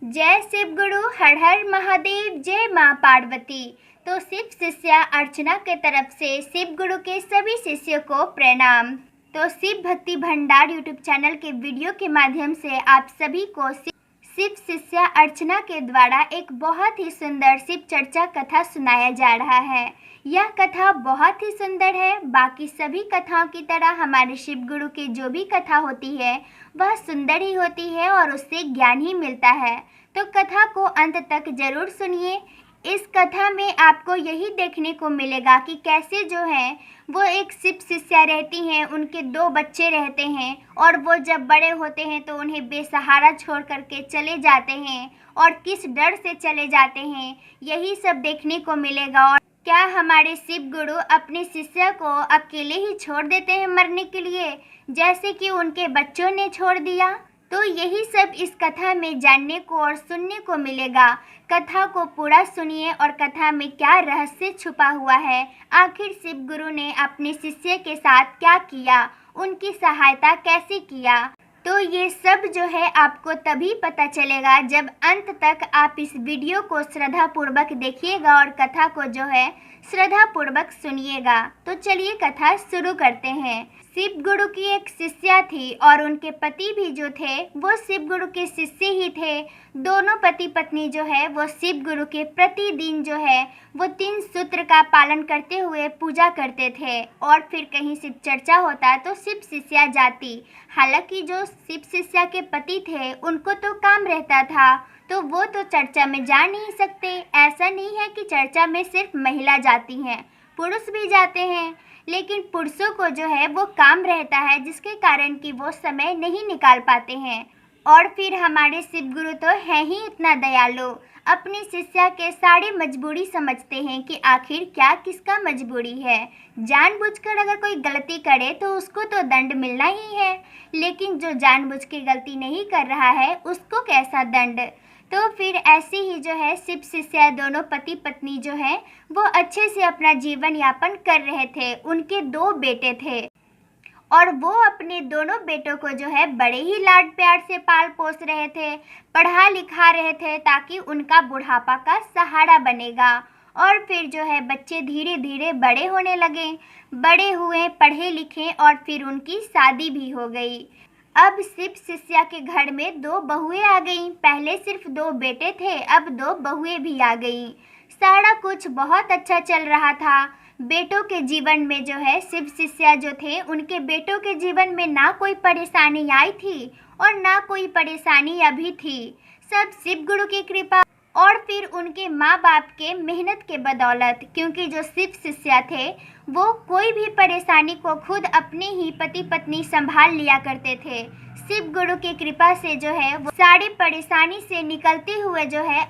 जय शिव गुरु, हर हर महादेव, जय माँ पार्वती। तो शिव शिष्या अर्चना के तरफ से शिव गुरु के सभी शिष्यों को प्रणाम। तो शिव भक्ति भंडार यूट्यूब चैनल के वीडियो के माध्यम से आप सभी को शिव शिष्या अर्चना के द्वारा एक बहुत ही सुंदर शिव चर्चा कथा सुनाया जा रहा है। यह कथा बहुत ही सुंदर है। बाकी सभी कथाओं की तरह हमारे शिव गुरु की जो भी कथा होती है वह सुंदर ही होती है और उससे ज्ञान ही मिलता है। तो कथा को अंत तक जरूर सुनिए। इस कथा में आपको यही देखने को मिलेगा कि कैसे जो है वो एक शिव शिष्या रहती हैं, उनके 2 बच्चे रहते हैं और वो जब बड़े होते हैं तो उन्हें बेसहारा छोड़ करके चले जाते हैं और किस डर से चले जाते हैं, यही सब देखने को मिलेगा। और क्या हमारे शिव गुरु अपने शिष्य को अकेले ही छोड़ देते हैं मरने के लिए, जैसे कि उनके बच्चों ने छोड़ दिया? तो यही सब इस कथा में जानने को और सुनने को मिलेगा। कथा को पूरा सुनिए और कथा में क्या रहस्य छुपा हुआ है, आखिर शिव गुरु ने अपने शिष्य के साथ क्या किया, उनकी सहायता कैसे किया। तो ये सब जो है आपको तभी पता चलेगा जब अंत तक आप इस वीडियो को श्रद्धापूर्वक देखिएगा और कथा को जो है श्रद्धापूर्वक सुनिएगा। तो चलिए कथा शुरू करते हैं। शिव गुरु की एक शिष्या थी और उनके पति भी जो थे वो शिव गुरु के शिष्य ही थे। दोनों पति पत्नी जो है वो शिव गुरु के प्रतिदिन जो है वो 3 सूत्र का पालन करते हुए पूजा करते थे और फिर कहीं शिव चर्चा होता तो शिव शिष्या जाती। हालांकि जो शिव शिष्या के पति थे उनको तो काम रहता था तो वो तो चर्चा में जा नहीं सकते। ऐसा नहीं है कि चर्चा में सिर्फ महिला जाती हैं, पुरुष भी जाते हैं, लेकिन पुरुषों को जो है वो काम रहता है जिसके कारण कि वो समय नहीं निकाल पाते हैं। और फिर हमारे शिव गुरु तो हैं ही इतना दयालु, अपनी शिष्या के सारी मजबूरी समझते हैं कि आखिर क्या किसका मजबूरी है। जानबूझकर अगर कोई गलती करे तो उसको तो दंड मिलना ही है, लेकिन जो जानबूझ के गलती नहीं कर रहा है उसको कैसा दंड। तो फिर ऐसे ही जो है शिव शिष्या दोनों पति पत्नी जो है वो अच्छे से अपना जीवन यापन कर रहे थे। उनके 2 बेटे थे और वो अपने दोनों बेटों को जो है बड़े ही लाड प्यार से पाल पोस रहे थे, पढ़ा लिखा रहे थे ताकि उनका बुढ़ापा का सहारा बनेगा। और फिर जो है बच्चे धीरे धीरे बड़े होने लगे, बड़े हुए, पढ़े लिखे और फिर उनकी शादी भी हो गई। अब शिव शिष्या के घर में 2 बहुएं आ गईं। पहले सिर्फ 2 बेटे थे, अब 2 बहुएं भी आ गईं। सारा कुछ बहुत अच्छा चल रहा था। बेटों के जीवन में जो है शिव शिष्या जो थे उनके बेटों के जीवन में ना कोई परेशानी आई थी और ना कोई परेशानी अभी थी। सब शिव गुरु की कृपा और फिर उनके माँ बाप के मेहनत के बदौलत, क्योंकि जो शिव शिष्या थे वो कोई भी परेशानी को खुद अपने ही पति पत्नी संभाल लिया करते थे। शिव गुरु की कृपा से जो है वो सारी परेशानी से निकलते हुए जो है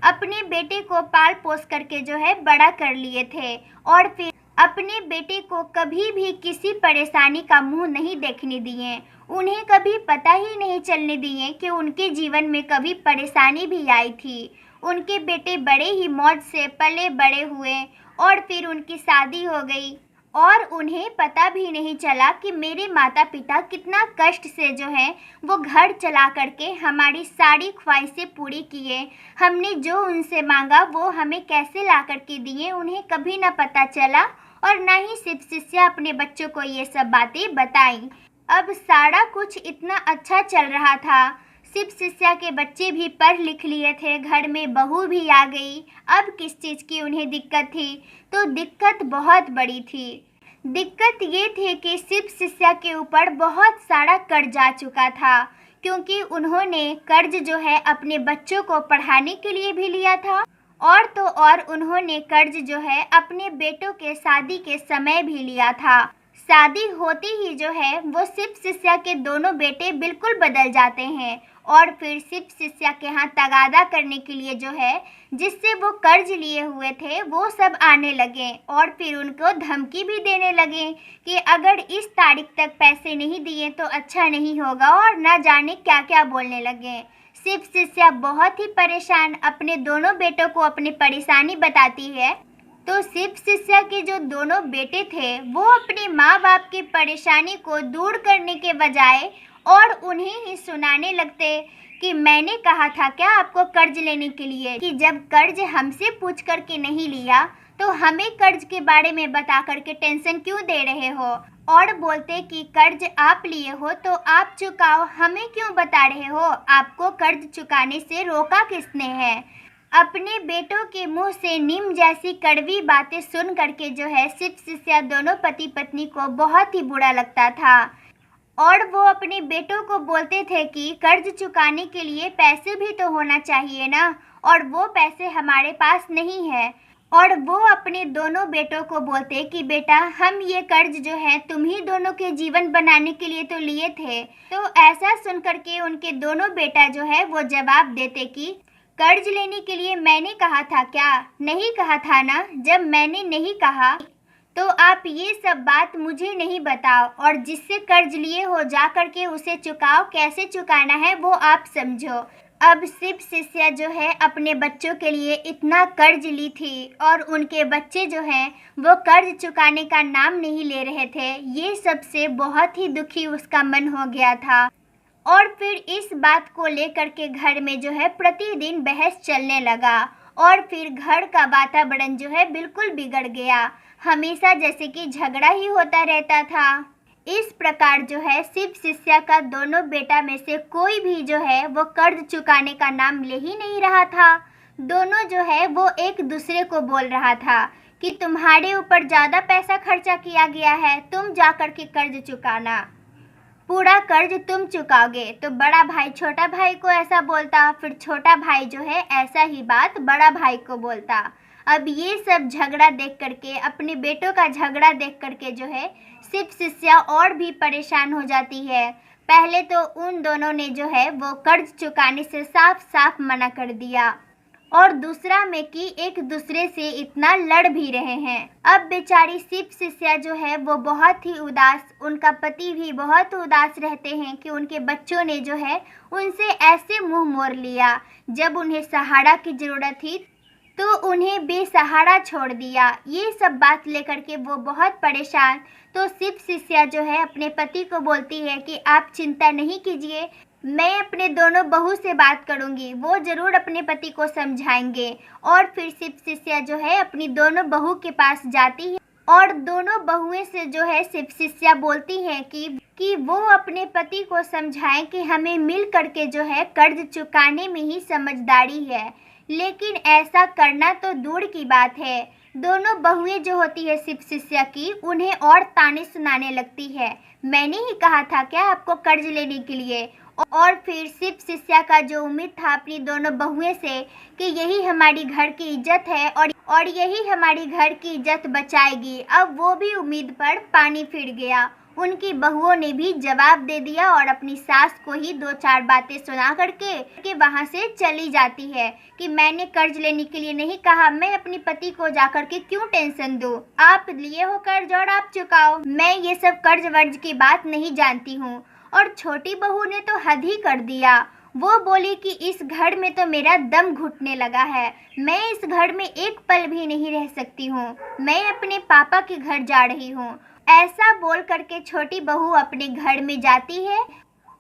अपने बेटे को पाल पोस करके जो है बड़ा कर लिए थे और फिर अपने बेटे को कभी भी किसी परेशानी का मुंह नहीं देखने दिए। उन्हें कभी पता ही नहीं चलने दिए कि उनके जीवन में कभी परेशानी भी आई थी। उनके बेटे बड़े ही मौज से पले बड़े हुए और फिर उनकी शादी हो गई और उन्हें पता भी नहीं चला कि मेरे माता पिता कितना कष्ट से जो है वो घर चला करके हमारी सारी ख्वाहिशें पूरी किए। हमने जो उनसे मांगा वो हमें कैसे ला करके दिए, उन्हें कभी ना पता चला और ना ही शिव शिष्या अपने बच्चों को ये सब बातें बताई। अब सारा कुछ इतना अच्छा चल रहा था। शिव शिष्या के बच्चे भी पढ़ लिख लिए थे, घर में बहू भी आ गई। अब किस चीज़ की उन्हें दिक्कत थी? तो दिक्कत बहुत बड़ी थी। दिक्कत ये थी कि शिव शिष्या के ऊपर बहुत सारा कर्ज आ चुका था, क्योंकि उन्होंने कर्ज जो है अपने बच्चों को पढ़ाने के लिए भी लिया था और तो और उन्होंने कर्ज जो है अपने बेटों के शादी के समय भी लिया था। शादी होते ही जो है वो शिव शिष्या के दोनों बेटे बिल्कुल बदल जाते हैं और फिर शिव शिष्या के यहाँ तगादा करने के लिए जो है जिससे वो कर्ज लिए हुए थे वो सब आने लगे और फिर उनको धमकी भी देने लगे कि अगर इस तारीख तक पैसे नहीं दिए तो अच्छा नहीं होगा और ना जाने क्या क्या बोलने लगे। शिव शिष्या बहुत ही परेशान अपने दोनों बेटों को अपनी परेशानी बताती है। तो शिव शिष्या के जो दोनों बेटे थे वो अपने माँ बाप की परेशानी को दूर करने के बजाय और उन्हें ही सुनाने लगते कि मैंने कहा था क्या आपको कर्ज लेने के लिए, कि जब कर्ज हमसे पूछ करके नहीं लिया तो हमें कर्ज के बारे में बता करके टेंशन क्यों दे रहे हो। और बोलते कि कर्ज आप लिए हो तो आप चुकाओ, हमें क्यों बता रहे हो, आपको कर्ज चुकाने से रोका किसने है। अपने बेटों के मुंह से नीम जैसी कड़वी बातें सुन करके जो है शिव शिष्या दोनों पति पत्नी को बहुत ही बुरा लगता था। और वो अपने बेटों को बोलते थे कि कर्ज चुकाने के लिए पैसे भी तो होना चाहिए ना, और वो पैसे हमारे पास नहीं है। और वो अपने दोनों बेटों को बोलते कि बेटा हम ये कर्ज जो है तुम ही दोनों के जीवन बनाने के लिए तो लिए थे। तो ऐसा सुन करके उनके दोनों बेटा जो है वो जवाब देते कि कर्ज लेने के लिए मैंने कहा था क्या, नहीं कहा था ना। जब मैंने नहीं कहा तो आप ये सब बात मुझे नहीं बताओ, और जिससे कर्ज लिए हो जा करके उसे चुकाओ, कैसे चुकाना है वो आप समझो। अब शिव शिष्या जो है अपने बच्चों के लिए इतना कर्ज ली थी और उनके बच्चे जो हैं वो कर्ज चुकाने का नाम नहीं ले रहे थे। ये सबसे बहुत ही दुखी उसका मन हो गया था। और फिर इस बात को लेकर के घर में जो है प्रतिदिन बहस चलने लगा, और फिर घर का वातावरण जो है बिल्कुल बिगड़ गया। हमेशा जैसे कि झगड़ा ही होता रहता था। इस प्रकार जो है शिव शिष्या का दोनों बेटा में से कोई भी जो है वो कर्ज चुकाने का नाम ले ही नहीं रहा था। दोनों जो है वो एक दूसरे को बोल रहा था कि तुम्हारे ऊपर ज़्यादा पैसा खर्चा किया गया है, तुम जा कर के कर्ज चुकाना, पूरा कर्ज तुम चुकाओगे। तो बड़ा भाई छोटा भाई को ऐसा बोलता, फिर छोटा भाई जो है ऐसा ही बात बड़ा भाई को बोलता। अब ये सब झगड़ा देख करके, अपने बेटों का झगड़ा देख करके जो है शिव शिष्या और भी परेशान हो जाती है। पहले तो उन दोनों ने जो है वो कर्ज चुकाने से साफ साफ मना कर दिया, और दूसरा में कि एक दूसरे से इतना लड़ भी रहे हैं। अब बेचारी शिव शिष्या जो है वो बहुत ही उदास, उनका पति भी बहुत उदास रहते हैं कि उनके बच्चों ने जो है उनसे ऐसे मुंह मोड़ लिया। जब उन्हें सहारा की ज़रूरत थी तो उन्हें बेसहारा छोड़ दिया। ये सब बात लेकर के वो बहुत परेशान। तो शिव शिष्या जो है अपने पति को बोलती है कि आप चिंता नहीं कीजिए, मैं अपने दोनों बहू से बात करूंगी, वो ज़रूर अपने पति को समझाएंगे। और फिर शिव शिष्या जो है अपनी दोनों बहू के पास जाती है, और दोनों बहुएं से जो है शिव शिष्या बोलती हैं कि वो अपने पति को समझाएं कि हमें मिल करके जो है कर्ज चुकाने में ही समझदारी है। लेकिन ऐसा करना तो दूर की बात है। दोनों बहुएं जो होती है शिव शिष्या की, उन्हें और ताने सुनाने लगती है, मैंने ही कहा था क्या आपको कर्ज लेने के लिए। और फिर शिव शिष्या का जो उम्मीद था अपनी दोनों बहुएं से कि यही हमारी घर की इज्जत है और यही हमारी घर की इज्जत बचाएगी, अब वो भी उम्मीद पर पानी फिर गया। उनकी बहुओं ने भी जवाब दे दिया और अपनी सास को ही दो चार बातें सुना करके वहाँ से चली जाती है कि मैंने कर्ज लेने के लिए नहीं कहा, मैं अपने पति को जाकर के क्यों टेंशन दूँ, आप लिए हो कर्ज और आप चुकाओ, मैं ये सब कर्ज वर्ज की बात नहीं जानती हूँ। और छोटी बहू ने तो हद ही कर दिया। वो बोली कि इस घर में तो मेरा दम घुटने लगा है, मैं इस घर में एक पल भी नहीं रह सकती हूँ, मैं अपने पापा के घर जा रही हूँ। ऐसा बोल करके छोटी बहू अपने घर में जाती है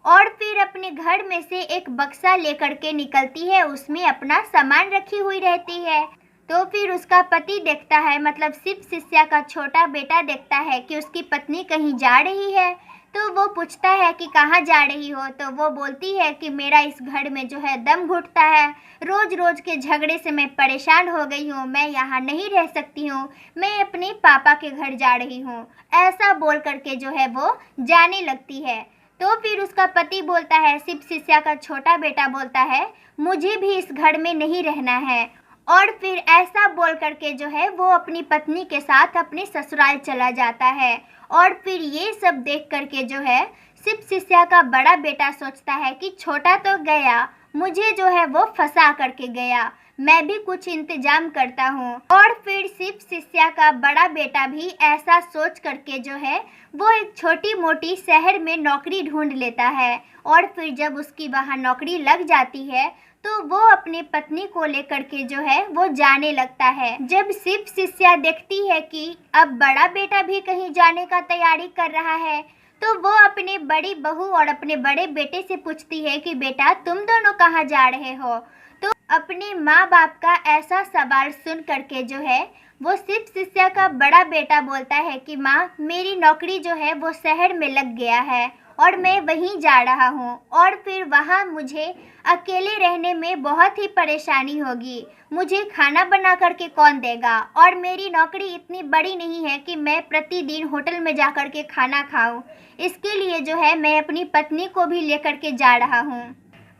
और फिर अपने घर में से एक बक्सा लेकर के निकलती है, उसमें अपना सामान रखी हुई रहती है। तो फिर उसका पति देखता है, मतलब शिव शिष्या का छोटा बेटा देखता है कि उसकी पत्नी कहीं जा रही है। तो वो पूछता है कि कहाँ जा रही हो, तो वो बोलती है कि मेरा इस घर में जो है दम घुटता है, रोज़ रोज़ के झगड़े से मैं परेशान हो गई हूँ, मैं यहाँ नहीं रह सकती हूँ, मैं अपने पापा के घर जा रही हूँ। ऐसा बोल करके जो है वो जाने लगती है। तो फिर उसका पति बोलता है, शिव शिष्या का छोटा बेटा बोलता है, मुझे भी इस घर में नहीं रहना है। और फिर ऐसा बोल करके जो है वो अपनी पत्नी के साथ अपने ससुराल चला जाता है। और फिर ये सब देख करके जो है शिव शिष्या का बड़ा बेटा सोचता है कि छोटा तो गया, मुझे जो है वो फंसा करके गया, मैं भी कुछ इंतजाम करता हूँ। और फिर शिव शिष्या का बड़ा बेटा भी ऐसा सोच करके जो है वो एक छोटी मोटी शहर में नौकरी ढूंढ लेता है। और फिर जब उसकी वहाँ नौकरी लग जाती है तो वो अपने पत्नी को लेकर के जो है वो जाने लगता है। जब शिव शिष्या देखती है कि अब बड़ा बेटा भी कहीं जाने का तैयारी कर रहा है, तो वो अपने बड़ी बहू और अपने बड़े बेटे से पूछती है कि बेटा तुम दोनों कहाँ जा रहे हो। तो अपने माँ बाप का ऐसा सवाल सुन करके जो है वो शिव शिष्या का बड़ा बेटा बोलता है कि माँ मेरी नौकरी जो है वो शहर में लग गया है और मैं वहीं जा रहा हूँ और फिर वहाँ मुझे अकेले रहने में बहुत ही परेशानी होगी। मुझे खाना बना करके कौन देगा और मेरी नौकरी इतनी बड़ी नहीं है कि मैं प्रतिदिन होटल में जा कर के खाना खाऊं। इसके लिए जो है मैं अपनी पत्नी को भी लेकर के जा रहा हूँ।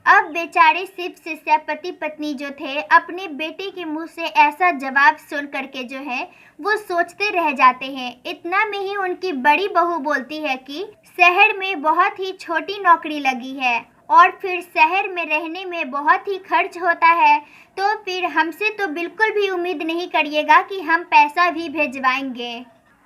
अब बेचारे शिव शिष्या पति पत्नी जो थे अपने बेटे के मुंह से ऐसा जवाब सुन करके जो है वो सोचते रह जाते हैं। इतना में ही उनकी बड़ी बहू बोलती है कि शहर में बहुत ही छोटी नौकरी लगी है और फिर शहर में रहने में बहुत ही खर्च होता है, तो फिर हमसे तो बिल्कुल भी उम्मीद नहीं करिएगा कि हम पैसा भी भेजवाएंगे।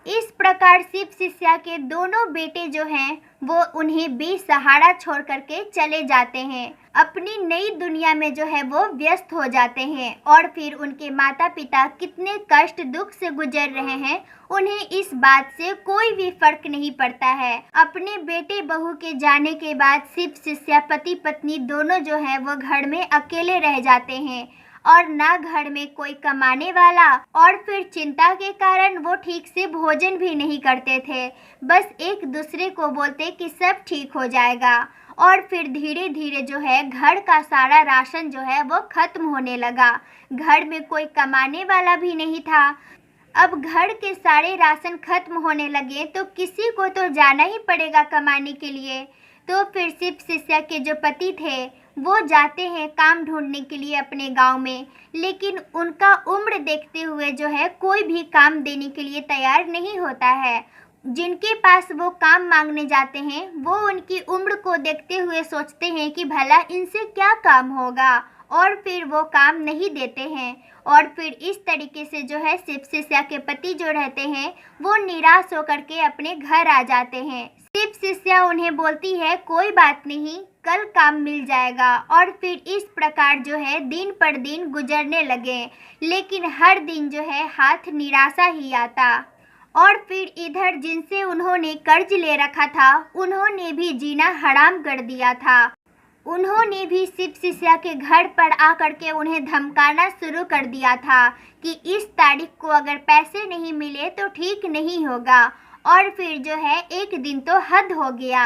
इस प्रकार शिव शिष्या के दोनों बेटे जो हैं वो उन्हें बेसहारा छोड़ करके चले जाते हैं। अपनी नई दुनिया में जो है वो व्यस्त हो जाते हैं और फिर उनके माता पिता कितने कष्ट दुख से गुजर रहे हैं उन्हें इस बात से कोई भी फर्क नहीं पड़ता है। अपने बेटे बहू के जाने के बाद शिव शिष्या पति पत्नी दोनों जो है वो घर में अकेले रह जाते हैं और ना घर में कोई कमाने वाला और फिर चिंता के कारण वो ठीक से भोजन भी नहीं करते थे। बस एक दूसरे को बोलते कि सब ठीक हो जाएगा और फिर धीरे धीरे जो है घर का सारा राशन जो है वो खत्म होने लगा। घर में कोई कमाने वाला भी नहीं था। अब घर के सारे राशन खत्म होने लगे तो किसी को तो जाना ही पड़ेगा कमाने के लिए। तो फिर शिव शिष्या के जो पति थे वो जाते हैं काम ढूंढने के लिए अपने गांव में, लेकिन उनका उम्र देखते हुए जो है कोई भी काम देने के लिए तैयार नहीं होता है। जिनके पास वो काम मांगने जाते हैं वो उनकी उम्र को देखते हुए सोचते हैं कि भला इनसे क्या काम होगा और फिर वो काम नहीं देते हैं और फिर इस तरीके से जो है शिव शिष्या के पति जो रहते हैं वो निराश होकर के अपने घर आ जाते हैं। शिव शिष्या उन्हें बोलती है कोई बात नहीं, कल काम मिल जाएगा और फिर इस प्रकार जो है दिन पर दिन गुजरने लगे, लेकिन हर दिन जो है हाथ निराशा ही आता। और फिर इधर जिनसे उन्होंने कर्ज ले रखा था उन्होंने भी जीना हराम कर दिया था। उन्होंने भी शिव शिष्या के घर पर आकर के उन्हें धमकाना शुरू कर दिया था कि इस तारीख को अगर पैसे नहीं मिले तो ठीक नहीं होगा। और फिर जो है एक दिन तो हद हो गया।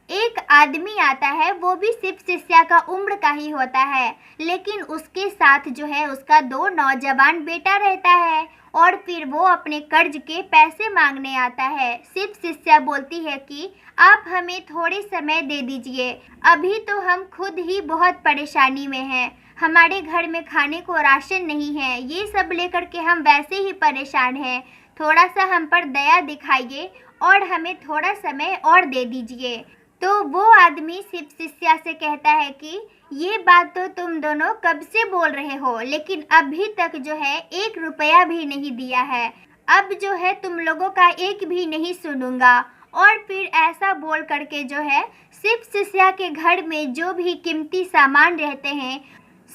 एक आदमी आता है, वो भी शिव शिष्या का उम्र का ही होता है, लेकिन उसके साथ जो है उसका 2 नौजवान बेटा रहता है और फिर वो अपने कर्ज के पैसे मांगने आता है। शिव शिष्या बोलती है कि आप हमें थोड़े समय दे दीजिए, अभी तो हम खुद ही बहुत परेशानी में हैं, हमारे घर में खाने को राशन नहीं है, ये सब लेकर के हम वैसे ही परेशान हैं, थोड़ा सा हम पर दया दिखाइए और हमें थोड़ा समय और दे दीजिए। तो वो आदमी शिव शिष्या से कहता है कि ये बात तो तुम दोनों कब से बोल रहे हो, लेकिन अभी तक जो है 1 रुपया भी नहीं दिया है, अब जो है तुम लोगों का एक भी नहीं सुनूंगा। और फिर ऐसा बोल करके जो है शिव शिष्या के घर में जो भी कीमती सामान रहते हैं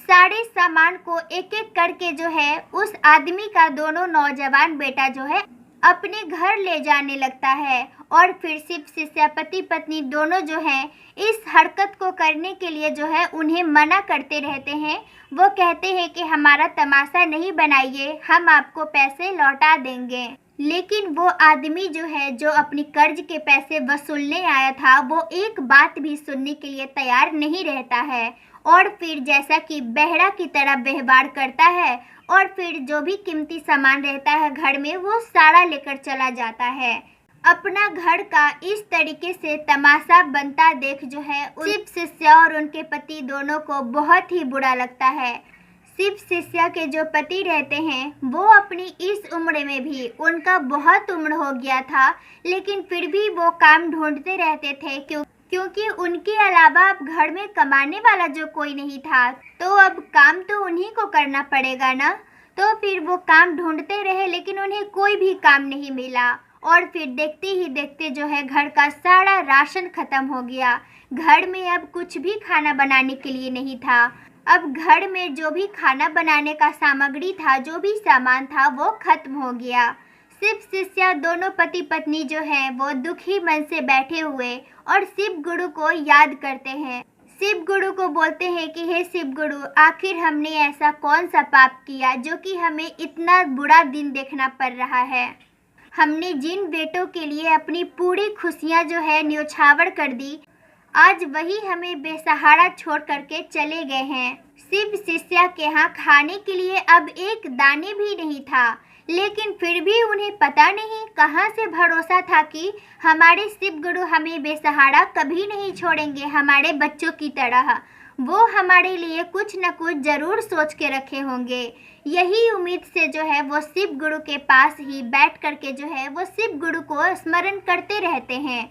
सारे सामान को एक एक करके जो है उस आदमी का दोनों नौजवान बेटा जो है अपने घर ले जाने लगता है। और फिर शिव शिष्या पति पत्नी दोनों जो हैं इस हरकत को करने के लिए जो है उन्हें मना करते रहते हैं। वो कहते हैं कि हमारा तमाशा नहीं बनाइए, हम आपको पैसे लौटा देंगे। लेकिन वो आदमी जो है जो अपनी कर्ज के पैसे वसूलने आया था वो एक बात भी सुनने के लिए तैयार नहीं रहता है और फिर जैसा कि बहरा की तरह व्यवहार करता है और फिर जो भी कीमती सामान रहता है घर में वो सारा लेकर चला जाता है। अपना घर का इस तरीके से तमाशा बनता देख जो है शिव शिष्या और उनके पति दोनों को बहुत ही बुरा लगता है। शिव शिष्या के जो पति रहते हैं वो अपनी इस उम्र में भी, उनका बहुत उम्र हो गया था, लेकिन फिर भी वो काम ढूंढते रहते थे क्योंकि उनके अलावा अब घर में कमाने वाला जो कोई नहीं था, तो अब काम तो उन्हीं को करना पड़ेगा ना। तो फिर वो काम ढूंढते रहे लेकिन उन्हें कोई भी काम नहीं मिला और फिर देखते ही देखते जो है घर का सारा राशन खत्म हो गया। घर में अब कुछ भी खाना बनाने के लिए नहीं था। अब घर में जो भी खाना बनाने का सामग्री था, जो भी सामान था वो खत्म हो गया। शिव शिष्या दोनों पति पत्नी जो है वो दुखी मन से बैठे हुए और शिव गुरु को याद करते हैं। शिव गुरु को बोलते हैं कि हे शिव गुरु, आखिर हमने ऐसा कौन सा पाप किया जो कि हमें इतना बुरा दिन देखना पड़ रहा है। हमने जिन बेटों के लिए अपनी पूरी खुशियां जो है न्योछावर कर दी, आज वही हमें बेसहारा छोड़ करके चले गए हैं। शिव शिष्या के यहाँ खाने के लिए अब एक दाने भी नहीं था, लेकिन फिर भी उन्हें पता नहीं कहाँ से भरोसा था कि हमारे शिव गुरु हमें बेसहारा कभी नहीं छोड़ेंगे। हमारे बच्चों की तरह वो हमारे लिए कुछ न कुछ ज़रूर सोच के रखे होंगे। यही उम्मीद से जो है वो शिव गुरु के पास ही बैठ करके जो है वो शिव गुरु को स्मरण करते रहते हैं।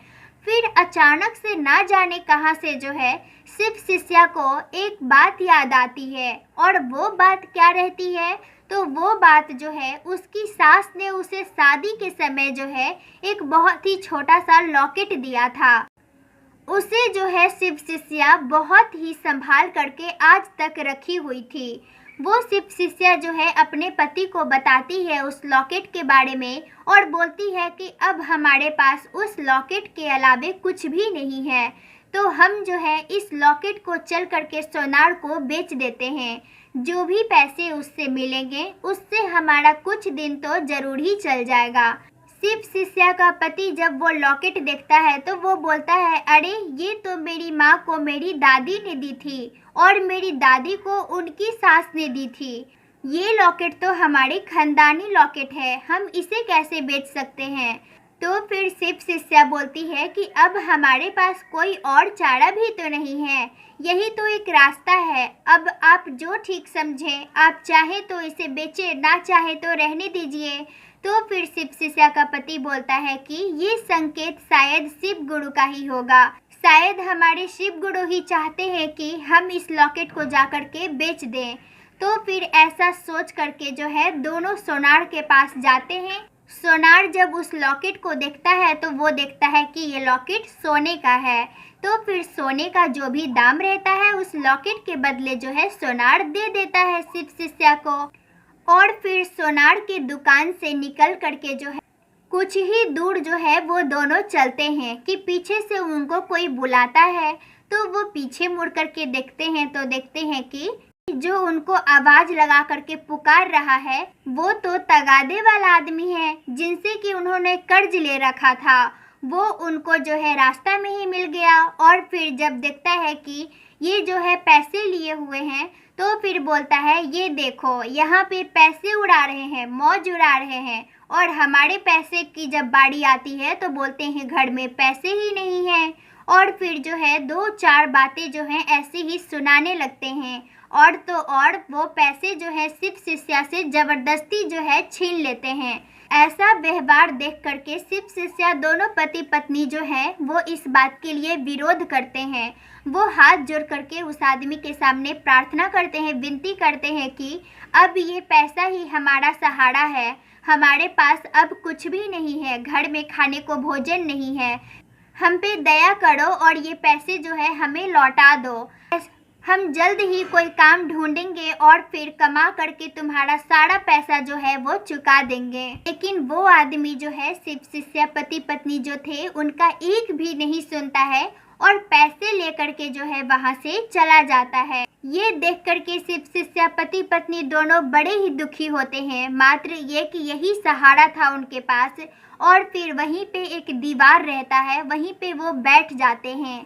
फिर अचानक से ना जाने कहाँ से जो है शिव शिष्या को एक बात याद आती है, और वो बात क्या रहती है, तो वो बात जो है उसकी सास ने उसे शादी के समय जो है एक बहुत ही छोटा सा लॉकेट दिया था। उसे जो है शिव शिष्या बहुत ही संभाल करके आज तक रखी हुई थी। वो शिव शिष्या जो है अपने पति को बताती है उस लॉकेट के बारे में और बोलती है कि अब हमारे पास उस लॉकेट के अलावे कुछ भी नहीं है, तो हम जो है इस लॉकेट को चल करके सोनार को बेच देते हैं। जो भी पैसे उससे मिलेंगे उससे हमारा कुछ दिन तो ज़रूर ही चल जाएगा। शिव शिष्या का पति जब वो लॉकेट देखता है तो वो बोलता है, अरे ये तो मेरी माँ को मेरी दादी ने दी थी और मेरी दादी को उनकी सास ने दी थी। ये लॉकेट तो हमारे खानदानी लॉकेट है, हम इसे कैसे बेच सकते हैं। तो फिर शिव शिष्या बोलती है कि अब हमारे पास कोई और चारा भी तो नहीं है, यही तो एक रास्ता है। अब आप जो ठीक समझें, आप चाहे तो इसे बेचें, ना चाहे तो रहने दीजिए। तो फिर शिव शिष्या का पति बोलता है कि ये संकेत शायद शिव गुरु का ही होगा, शायद हमारे शिव गुरु ही चाहते हैं कि हम इस लॉकेट को जाकर के बेच दें। तो फिर ऐसा सोच करके जो है दोनों सोनार के पास जाते हैं। सोनार जब उस लॉकेट को देखता है तो वो देखता है कि ये लॉकेट सोने का है। तो फिर सोने का जो भी दाम रहता है उस लॉकेट के बदले जो है सोनार दे देता है शिव शिष्या को। और फिर सोनार की दुकान से निकल करके जो है कुछ ही दूर जो है वो दोनों चलते हैं कि पीछे से उनको कोई बुलाता है। तो वो पीछे मुड़ करके देखते हैं तो देखते हैं कि जो उनको आवाज़ लगा करके पुकार रहा है वो तो तगादे वाला आदमी है जिनसे कि उन्होंने कर्ज ले रखा था। वो उनको जो है रास्ता में ही मिल गया और फिर जब देखता है कि ये जो है पैसे लिए हुए हैं तो फिर बोलता है, ये देखो यहाँ पे पैसे उड़ा रहे हैं, मौज उड़ा रहे हैं, और हमारे पैसे की जब बारी आती है तो बोलते हैं घर में पैसे ही नहीं है। और फिर जो है दो चार बातें जो हैं ऐसे ही सुनाने लगते हैं, और तो और वो पैसे जो है शिव शिष्या से ज़बरदस्ती जो है छीन लेते हैं। ऐसा व्यवहार देख करके शिव शिष्या दोनों पति पत्नी जो है वो इस बात के लिए विरोध करते हैं। वो हाथ जोड़ करके उस आदमी के सामने प्रार्थना करते हैं, विनती करते हैं कि अब ये पैसा ही हमारा सहारा है, हमारे पास अब कुछ भी नहीं है, घर में खाने को भोजन नहीं है, हम पे दया करो और ये पैसे जो है हमें लौटा दो। हम जल्द ही कोई काम ढूंढेंगे और फिर कमा करके तुम्हारा सारा पैसा जो है वो चुका देंगे। लेकिन वो आदमी जो है शिव शिष्या पति पत्नी जो थे उनका एक भी नहीं सुनता है और पैसे लेकर के जो है वहाँ से चला जाता है। ये देख करके शिव शिष्या पति पत्नी दोनों बड़े ही दुखी होते हैं, मात्र ये कि यही सहारा था उनके पास। और फिर वहीं पे एक दीवार रहता है, वहीं पे वो बैठ जाते हैं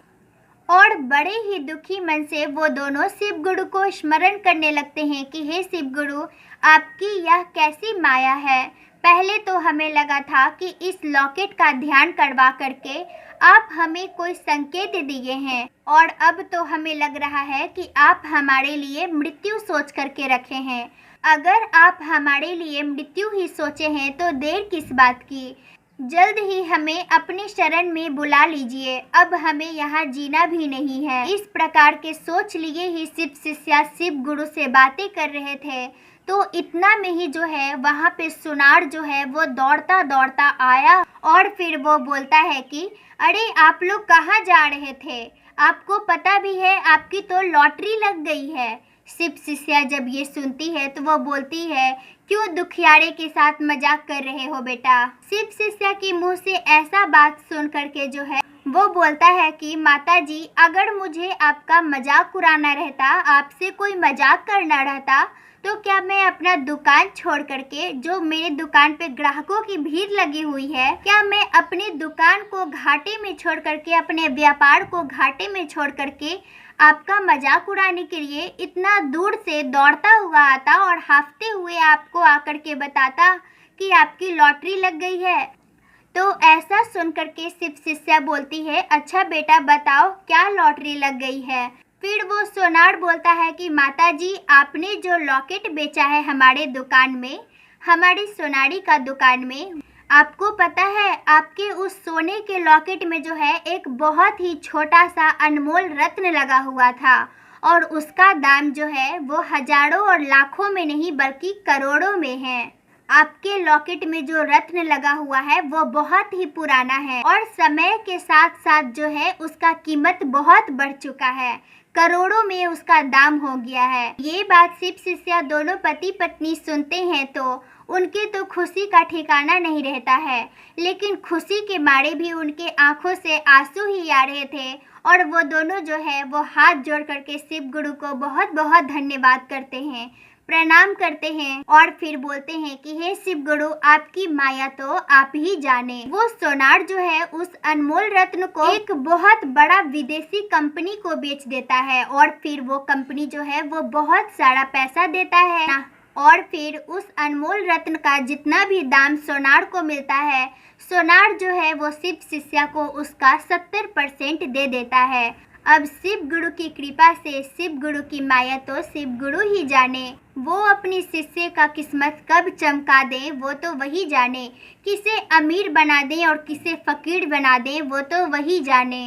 और बड़े ही दुखी मन से वो दोनों शिव गुरु को स्मरण करने लगते हैं कि हे शिव गुरु, आपकी यह कैसी माया है। पहले तो हमें लगा था कि इस लॉकेट का ध्यान करवा करके आप हमें कोई संकेत दिए हैं, और अब तो हमें लग रहा है कि आप हमारे लिए मृत्यु सोच करके रखे हैं। अगर आप हमारे लिए मृत्यु ही सोचे हैं तो देर किस बात की, जल्द ही हमें अपने शरण में बुला लीजिए, अब हमें यहाँ जीना भी नहीं है। इस प्रकार के सोच लिए ही शिव शिष्या शिव गुरु से बातें कर रहे थे। तो इतना में ही जो है वहाँ पे सोनार जो है वो दौड़ता दौड़ता आया और फिर वो बोलता है कि अरे आप लोग कहाँ जा रहे थे, आपको पता भी है आपकी तो लॉटरी लग गई है। शिव शिष्या जब ये सुनती है तो वो बोलती है, क्यों दुखियारे के साथ मजाक कर रहे हो बेटा। शिव शिष्या के मुंह से ऐसा बात सुन करके जो है वो बोलता है कि माता जी, अगर मुझे आपका मजाक उड़ाना रहता, आपसे कोई मजाक करना रहता, तो क्या मैं अपना दुकान छोड़ करके, जो मेरे दुकान पे ग्राहकों की भीड़ लगी हुई है, क्या मैं अपनी दुकान को घाटे में छोड़ करके, अपने व्यापार को घाटे में छोड़ करके आपका मजाक उड़ाने के लिए इतना दूर से दौड़ता हुआ आता और हाफते हुए आपको आकर के बताता कि आपकी लॉटरी लग गई है। तो ऐसा सुन करके शिव शिष्या बोलती है, अच्छा बेटा बताओ क्या लॉटरी लग गई है। फिर वो सोनार बोलता है कि माताजी, आपने जो लॉकेट बेचा है हमारे दुकान में, हमारी सोनारी का दुकान में, आपको पता है आपके उस सोने के लॉकेट में जो है एक बहुत ही छोटा सा अनमोल रत्न लगा हुआ था और उसका दाम जो है वो हजारों और लाखों में नहीं बल्कि करोड़ों में है। आपके लॉकेट में जो रत्न लगा हुआ है वो बहुत ही पुराना है और समय के साथ साथ जो है उसका कीमत बहुत बढ़ चुका है, करोड़ों में उसका दाम हो गया है। ये बात शिव शिष्या दोनों पति पत्नी सुनते हैं तो उनके तो खुशी का ठिकाना नहीं रहता है, लेकिन खुशी के मारे भी उनके आंखों से आंसू ही आ रहे थे और वो दोनों जो है वो हाथ जोड़ करके शिव गुरु को बहुत बहुत धन्यवाद करते हैं, प्रणाम करते हैं और फिर बोलते हैं कि हे शिव गुरु, आपकी माया तो आप ही जाने। वो सोनार जो है उस अनमोल रत्न को एक बहुत बड़ा विदेशी कंपनी को बेच देता है और फिर वो कंपनी जो है वो बहुत सारा पैसा देता है और फिर उस अनमोल रत्न का जितना भी दाम सोनार को मिलता है, सोनार जो है वो शिव शिष्या को उसका 70% दे देता है। अब शिव गुरु की कृपा से, शिव गुरु की माया तो शिव गुरु ही जाने। वो अपनी शिष्य का किस्मत कब चमका दे वो तो वही जाने, किसे अमीर बना दे और किसे फकीर बना दे वो तो वही जाने।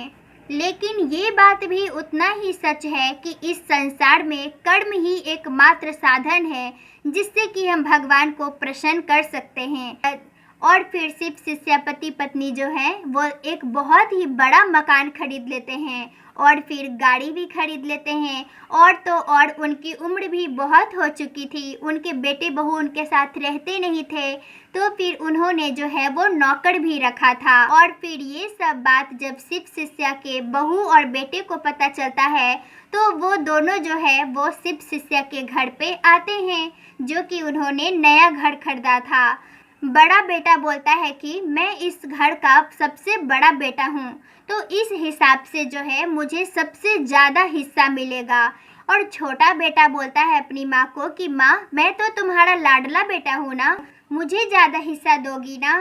लेकिन ये बात भी उतना ही सच है कि इस संसार में कर्म ही एकमात्र साधन है जिससे कि हम भगवान को प्रसन्न कर सकते हैं। और फिर शिव शिष्या पति पत्नी जो है वो एक बहुत ही बड़ा मकान खरीद लेते हैं और फिर गाड़ी भी खरीद लेते हैं और तो और उनकी उम्र भी बहुत हो चुकी थी, उनके बेटे बहू उनके साथ रहते नहीं थे, तो फिर उन्होंने जो है वो नौकर भी रखा था। और फिर ये सब बात जब शिव शिष्या के बहू और बेटे को पता चलता है तो वो दोनों जो है वो शिव शिष्या के घर पे आते हैं जो कि उन्होंने नया घर खरीदा था। बड़ा बेटा बोलता है कि मैं इस घर का सबसे बड़ा बेटा हूँ, तो इस हिसाब से जो है मुझे सबसे ज़्यादा हिस्सा मिलेगा। और छोटा बेटा बोलता है अपनी माँ को कि माँ, मैं तो तुम्हारा लाडला बेटा हूँ ना, मुझे ज़्यादा हिस्सा दोगी ना।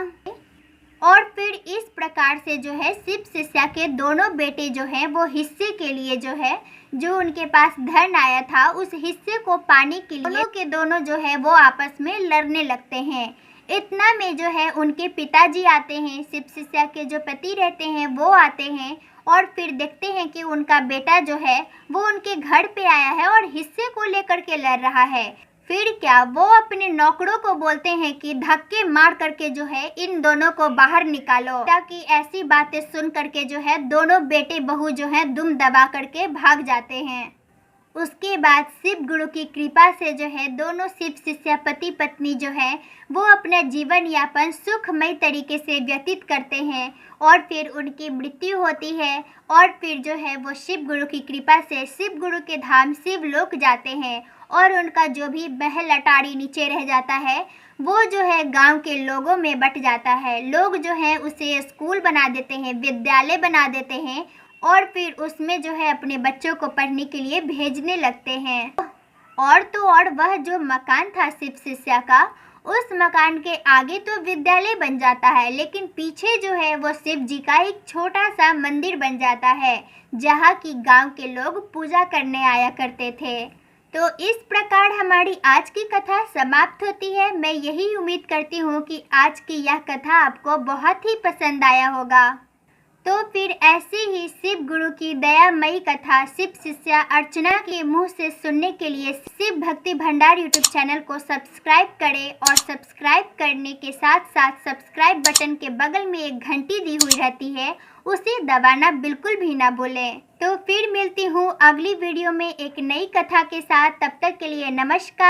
और फिर इस प्रकार से जो है शिव शिष्या के दोनों बेटे जो हैं वो हिस्से के लिए जो है, जो उनके पास धन आया था उस हिस्से को पाने के लिए दोनों जो है वो आपस में लड़ने लगते हैं। इतना में जो है उनके पिताजी आते हैं, शिव शिष्या के जो पति रहते हैं वो आते हैं और फिर देखते हैं कि उनका बेटा जो है वो उनके घर पे आया है और हिस्से को लेकर के लड़ रहा है। फिर क्या, वो अपने नौकरों को बोलते हैं कि धक्के मार करके जो है इन दोनों को बाहर निकालो, ताकि ऐसी बातें सुन करके जो है दोनों बेटे बहू जो है दुम दबा करके भाग जाते हैं। उसके बाद शिव गुरु की कृपा से जो है दोनों शिव शिष्या पति पत्नी जो है वो अपना जीवन यापन सुखमय तरीके से व्यतीत करते हैं और फिर उनकी मृत्यु होती है और फिर जो है वो शिव गुरु की कृपा से शिव गुरु के धाम शिवलोक जाते हैं और उनका जो भी महल अटारी नीचे रह जाता है वो जो है गांव के लोगों में बट जाता है। लोग जो है उसे स्कूल बना देते हैं, विद्यालय बना देते हैं और फिर उसमें जो है अपने बच्चों को पढ़ने के लिए भेजने लगते हैं। और तो और वह जो मकान था शिव शिष्या का, उस मकान के आगे तो विद्यालय बन जाता है, लेकिन पीछे जो है वो शिव जी का एक छोटा सा मंदिर बन जाता है जहाँ की गांव के लोग पूजा करने आया करते थे। तो इस प्रकार हमारी आज की कथा समाप्त होती है। मैं यही उम्मीद करती हूँ कि आज की यह कथा आपको बहुत ही पसंद आया होगा। तो फिर ऐसी ही शिव गुरु की दयामयी कथा शिव शिष्या अर्चना के मुंह से सुनने के लिए शिव भक्ति भंडार यूट्यूब चैनल को सब्सक्राइब करें और सब्सक्राइब करने के साथ साथ सब्सक्राइब बटन के बगल में एक घंटी दी हुई रहती है, उसे दबाना बिल्कुल भी ना भूलें। तो फिर मिलती हूँ अगली वीडियो में एक नई कथा के साथ। तब तक के लिए नमस्कार।